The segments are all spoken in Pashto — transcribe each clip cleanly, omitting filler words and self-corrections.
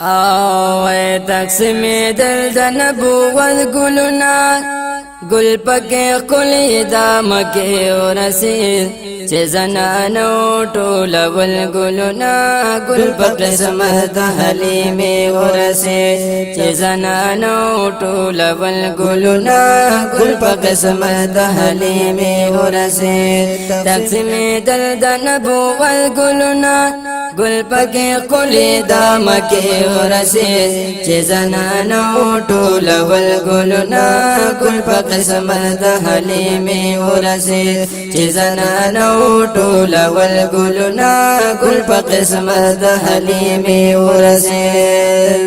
آوے تقسیمedal د نبوت ګلونه ګل پکې ښکلي دا مکې ورسید چې زنانو ټولول ګلونه ګل په قسمت د حلیمې ورسید چې زنانو ټولول ګلونه ګل په قسمت د حلیمې ورسید تقسیمedal د نبوت ګلونه ګل پکې ښکلي دا مکې ورسید چې زنانو ټولول ګلونه ګل په قسمت د حلیمې ورسید چې زنانو ټولول ګلونه ګل په قسمت د حلیمې ورسید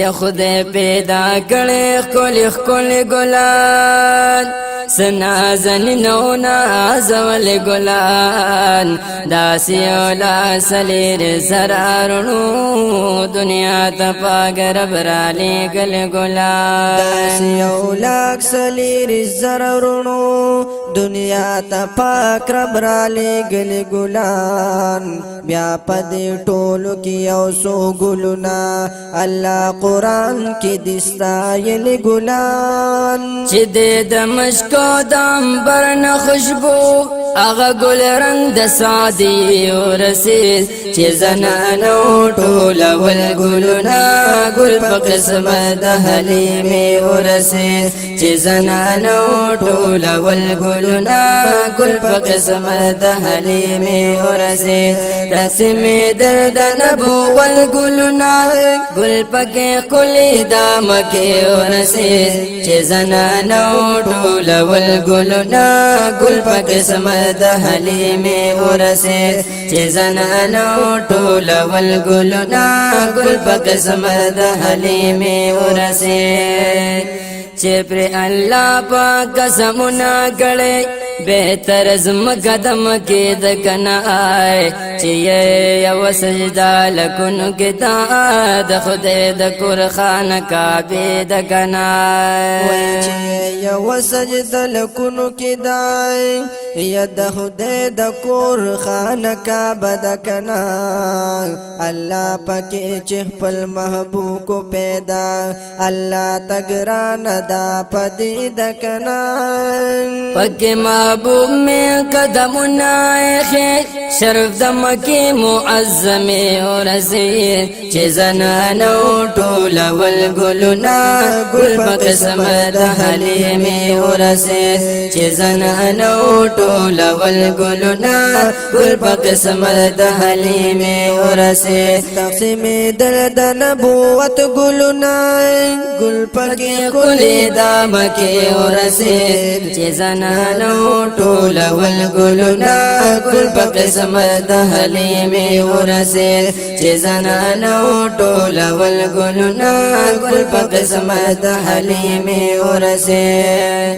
یا خدای پیدا کړي ښکلي ښکلي ګلان سنازن نو نازول ګلان داسې اولا سلیر زرارونو دنیا ته پاک رب را لېږل ګلان داسې اولا سلیر زرارونو دنیا ته پاک رب را لېږل ګلان بیا په دې ټولو کې یو څو ګلونه الله قرآن کې دي ستایلي ګلان چې د مشکو د عنبر نه خوشبو هغه ګل رنګ د سعدي ورسید چې زنانو ټولول ګلونه ګل په قسمت د حلیمې ورسید چې زنانو ټولول ګلونه ګل په قسمت د حلیمې ورسید تقسیمedal د نبوت ګلونه ګل پکې ښکلي دا مکې ورسید چې زنانو ټولول ګلونه ګل په قسمت د حلیمې ورسید چې زنانو ټولول ګلونه ګل په قسمت د حلیمې ورسید چې پر الله پاک قسمونه کړي بهتر زمکه د مکې د کنای چې یو سجدا لکونو کې تا د خدای د کور خانه کعبه د کنای چې یو سجدا لکونو کې دای یا د خدای د کور خانه کعبه د کنای الله پکې چې خپل محبوب کو پیدا الله تګران دا پدې د کنای پکې محبوب میں قدمونه ایښې شرف د مکې معظمې ورسید چې زنانو ټولول ګلونه ګل په قسمت د حلیمې ورسید چې زنانو ټولول ګلونه ګل په قسمت د حلیمې ورسید تقسیمedal د نبوت ګلونه ګل پکې ښکلي دا مکې ورسید چې زنانو ټولول ګلونه ګل په قسمت د حلیمې ورسید چې زنانو ټولول ګلونه ګل په قسمت د حلیمې ورسید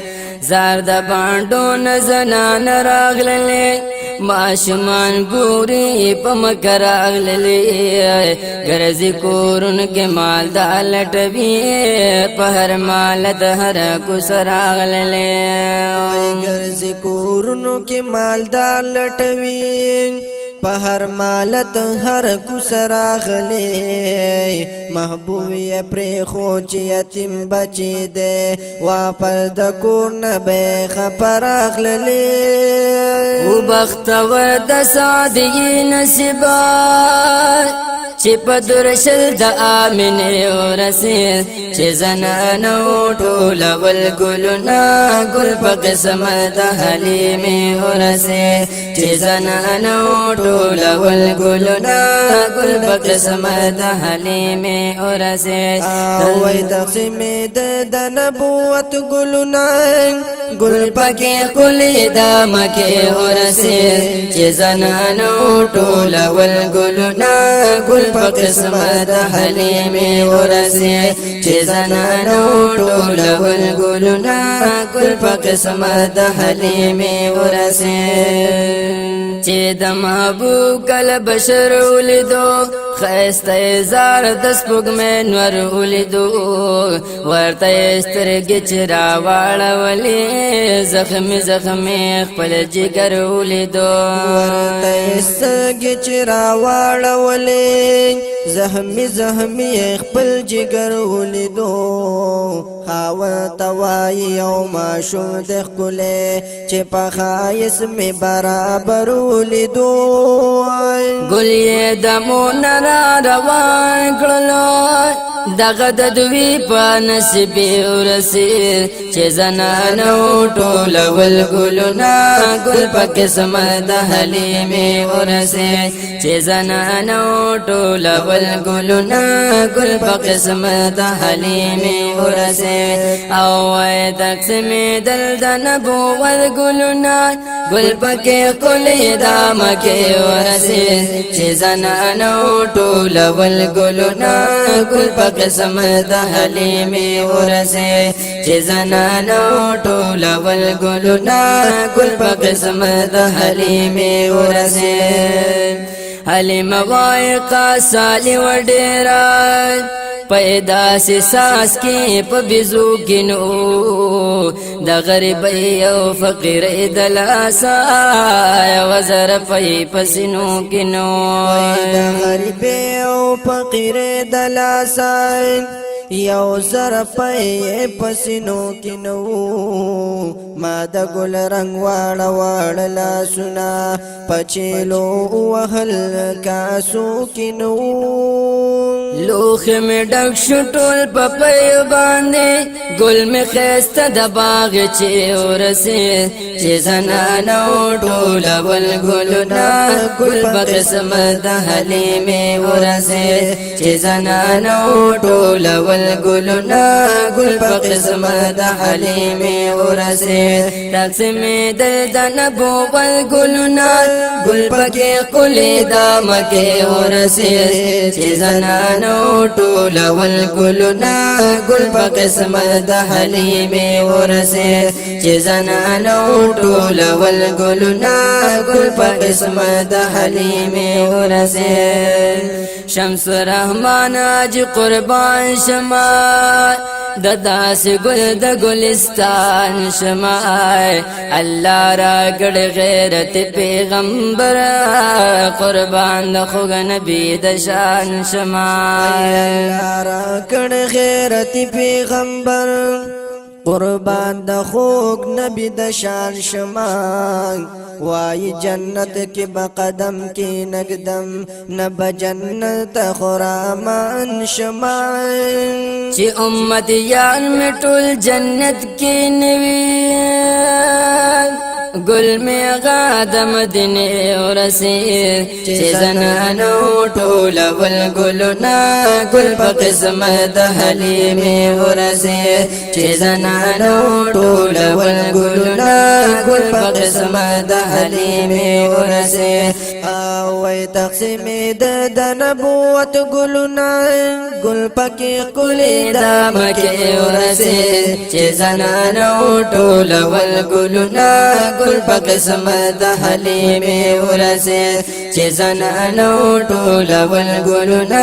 زار د باندو نه زنان راغللې ماشومان ګوري په مکه راغللې ګرځي کورونو کې مال د لټوي په هر مال د هر کوڅ راغللې ګرځي کورونو کې مالدار لټوي په هر مالت هر کوڅ راغلی محبوب یې پرې خو چې یتیم بچی دی واپس د کور نه به خفه راغللی او بختور د سعدي نصیبه چې په درشل د آمنې ورسید چې زنانو ټولول ګلونه ګل په قسمت د حلیمې ورسید چې زنانو ټولول ګلونه ګل په قسمت د حلیمې ورسید وای تقسیمedal د نبوت ګلونه ګل پکې ښکلي دا مکې ورسید چې زنانو ټولول ګلونه ګل په قسمت د حلیمې ورسید چې زنانو ټولول ګلونه ګل په قسمت د حلیمې ورسید چې د محبوب کله بشر ولیدو ښایسته زار د سپوږمۍ نور ولیدو ورته سترګې چې راواړولې زخمي زخمي خپل جګر ولیدو ورته سترګې چې راواړولې زخمی زخمی خپل جگر ولیدو خاون توای او ماشوم د ښکلی چې په ښایست می برابر ولیدو ګل یې دمونه را روان کړلو دغه د دوی په نصیب ورسېد چې زنانو ټولول ګلونه ګل په قسم د حلیمې ورسېد چې زنانو ټولول ګلونه ګل په قسم د حلیمې ورسېد او وای تقسیمېدل د نبوت ګلونه ګل پکې ښکلې د مکې ورسېد چې زنانو ټولول ګلونه ګل په قسم د حلیمې ورسېد چې زنانو ټولول ګلونه ګل په قسم د حلیمې ورسېد حلیمه وای قاصالي وډېره پیدا سی ساس کی پا بیزو کنو دا غریبی او فقیر دلاسا وزر پی پسنو کنو دا غریبی او فقیر دلاسا یو زر پی پسنو کنو ما دا گل رنگ واڑا واڑا لاسونا پچیلو وحل کاسو کنو لوخ میں ڈک شٹول پپیو باندے گل میں خیستا دا باغ چے ورسے چے زنانو ٹولا والگلنا گل بقسم دا حلیمے ورسے چے زنانو ٹولا والگلنا گل بقسم دا حلیمے ورسے تقسیمedal دا نبوت گلنا گل پکے قلی دا مکے ورسے چے زنانو ټولول ګلونه ګل په قسم د حلیمې ورسېد چې زنانو ټولول ګلونه ګل په قسم د حلیمې ورسېد شمس رحمان اج قربان شما د داس ګل د ګلستان شما الله را ګړ غیرت پیغمبر قربان د خوږ نبی د شان شما الله را ګړ غیرت پیغمبر قربان د خوږ نبی د شان شما وای جنت کی بقدم کی نقدم نب جنت خرامان شما چې امتیان میں ټول جنت کی نوی گل میں غاد مدنے ورسید چې زنانو ټولول ګلونه گل په قسم د حلیمې ورسید چې زنانو ټولول ګلونه گل په قسم د حلیمې ورسید وای تقسیمedal د نبوت ګلونه ګل پکې ښکلې د مکې ورسید چې زنانو ټولول ګلونه گل په قسم د حلیمې ورسېد چې زنانو ټولول ګلونه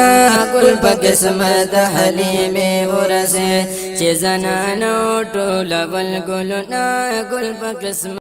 گل په قسم د حلیمې ورسېد چې زنانو ټولول ګلونه گل په قسم